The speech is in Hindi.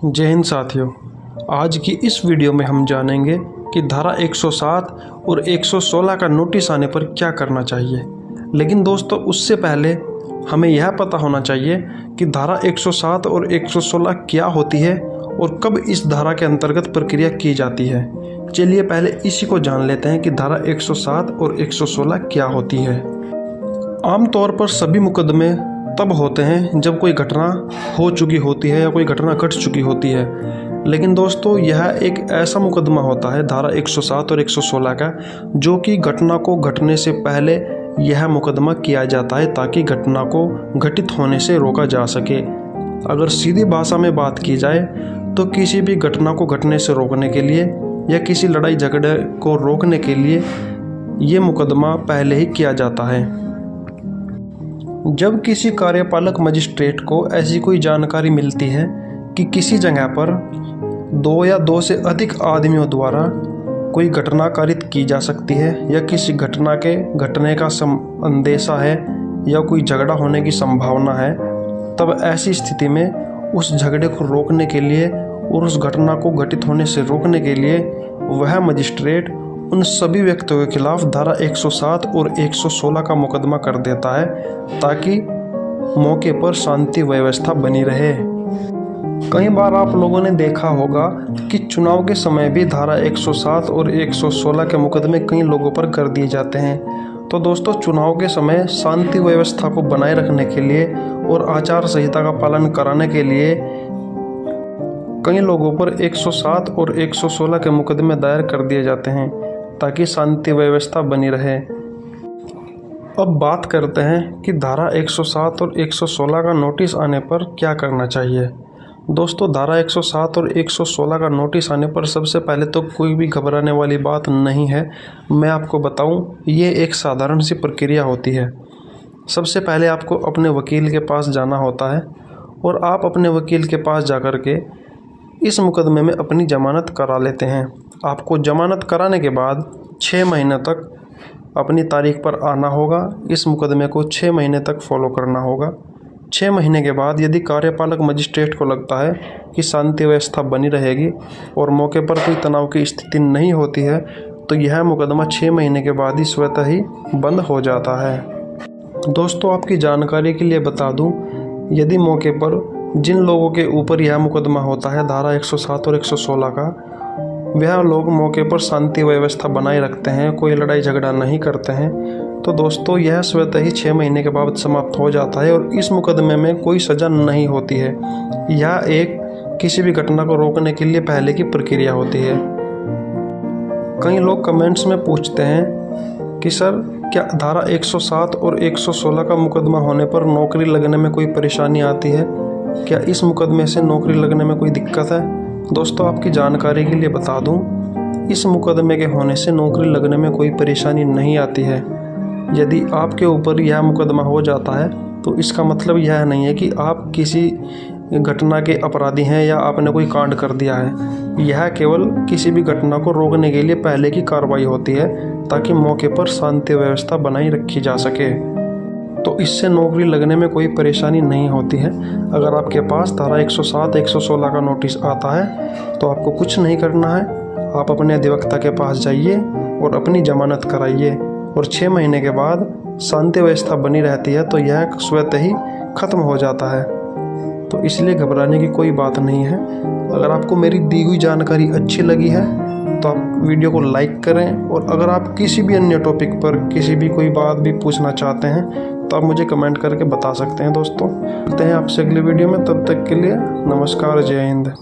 जय हिंद साथियों। आज की इस वीडियो में हम जानेंगे कि धारा 107 और 116 का नोटिस आने पर क्या करना चाहिए। लेकिन दोस्तों, उससे पहले हमें यह पता होना चाहिए कि धारा 107 और 116 क्या होती है और कब इस धारा के अंतर्गत प्रक्रिया की जाती है। चलिए पहले इसी को जान लेते हैं कि धारा 107 और 116 क्या होती है। आमतौर पर सभी मुकदमे तब होते हैं जब कोई घटना हो चुकी होती है या कोई घटना घट चुकी होती है। लेकिन दोस्तों, यह एक ऐसा मुकदमा होता है धारा 107 और 116 का, जो कि घटना को घटने से पहले यह मुकदमा किया जाता है ताकि घटना को घटित होने से रोका जा सके। अगर सीधी भाषा में बात की जाए तो किसी भी घटना को घटने से रोकने के लिए या किसी लड़ाई झगड़े को रोकने के लिए ये मुकदमा पहले ही किया जाता है। जब किसी कार्यपालक मजिस्ट्रेट को ऐसी कोई जानकारी मिलती है कि किसी जगह पर दो या दो से अधिक आदमियों द्वारा कोई घटना कारित की जा सकती है या किसी घटना के घटने का अंदेशा है या कोई झगड़ा होने की संभावना है, तब ऐसी स्थिति में उस झगड़े को रोकने के लिए और उस घटना को घटित होने से रोकने के लिए वह मजिस्ट्रेट उन सभी व्यक्तियों के खिलाफ धारा 107 और 116 का मुकदमा कर देता है ताकि मौके पर शांति व्यवस्था बनी रहे। कई बार आप लोगों ने देखा होगा कि चुनाव के समय भी धारा 107 और 116 के मुकदमे कई लोगों पर कर दिए जाते हैं। तो दोस्तों, चुनाव के समय शांति व्यवस्था को बनाए रखने के लिए और आचार संहिता का पालन कराने के लिए कई लोगों पर 107 और 116 के मुकदमे दायर कर दिए जाते हैं ताकि शांति व्यवस्था बनी रहे। अब बात करते हैं कि धारा 107 और 116 का नोटिस आने पर क्या करना चाहिए। दोस्तों, धारा 107 और 116 का नोटिस आने पर सबसे पहले तो कोई भी घबराने वाली बात नहीं है। मैं आपको बताऊं, ये एक साधारण सी प्रक्रिया होती है। सबसे पहले आपको अपने वकील के पास जाना होता है और आप अपने वकील के पास जाकर के इस मुकदमे में अपनी जमानत करा लेते हैं। आपको जमानत कराने के बाद 6 महीने तक अपनी तारीख पर आना होगा। इस मुकदमे को 6 महीने तक फॉलो करना होगा। 6 महीने के बाद यदि कार्यपालक मजिस्ट्रेट को लगता है कि शांति व्यवस्था बनी रहेगी और मौके पर कोई तनाव की स्थिति नहीं होती है, तो यह मुकदमा 6 महीने के बाद ही स्वतः ही बंद हो जाता है। दोस्तों, आपकी जानकारी के लिए बता दूं, यदि मौके पर जिन लोगों के ऊपर यह मुकदमा होता है धारा 107 और 116 का, वह लोग मौके पर शांति व्यवस्था बनाए रखते हैं, कोई लड़ाई झगड़ा नहीं करते हैं, तो दोस्तों यह स्वतः ही 6 महीने के बाद समाप्त हो जाता है और इस मुकदमे में कोई सज़ा नहीं होती है। यह एक किसी भी घटना को रोकने के लिए पहले की प्रक्रिया होती है। कई लोग कमेंट्स में पूछते हैं कि सर, क्या धारा 107 और 116 का मुकदमा होने पर नौकरी लगने में कोई परेशानी आती है? क्या इस मुकदमे से नौकरी लगने में कोई दिक्कत है? दोस्तों, आपकी जानकारी के लिए बता दूं, इस मुकदमे के होने से नौकरी लगने में कोई परेशानी नहीं आती है। यदि आपके ऊपर यह मुकदमा हो जाता है तो इसका मतलब यह नहीं है कि आप किसी घटना के अपराधी हैं या आपने कोई कांड कर दिया है। यह केवल किसी भी घटना को रोकने के लिए पहले की कार्रवाई होती है ताकि मौके पर शांति व्यवस्था बनाई रखी जा सके। तो इससे नौकरी लगने में कोई परेशानी नहीं होती है। अगर आपके पास धारा 107, 116 का नोटिस आता है तो आपको कुछ नहीं करना है। आप अपने अधिवक्ता के पास जाइए और अपनी जमानत कराइए और 6 महीने के बाद शांति व्यवस्था बनी रहती है तो यह स्वतः ही खत्म हो जाता है। तो इसलिए घबराने की कोई बात नहीं है। अगर आपको मेरी दी हुई जानकारी अच्छी लगी है तो आप वीडियो को लाइक करें और अगर आप किसी भी अन्य टॉपिक पर किसी भी कोई बात भी पूछना चाहते हैं तो आप मुझे कमेंट करके बता सकते हैं। दोस्तों, मिलते हैं आपसे अगली वीडियो में। तब तक के लिए नमस्कार, जय हिंद।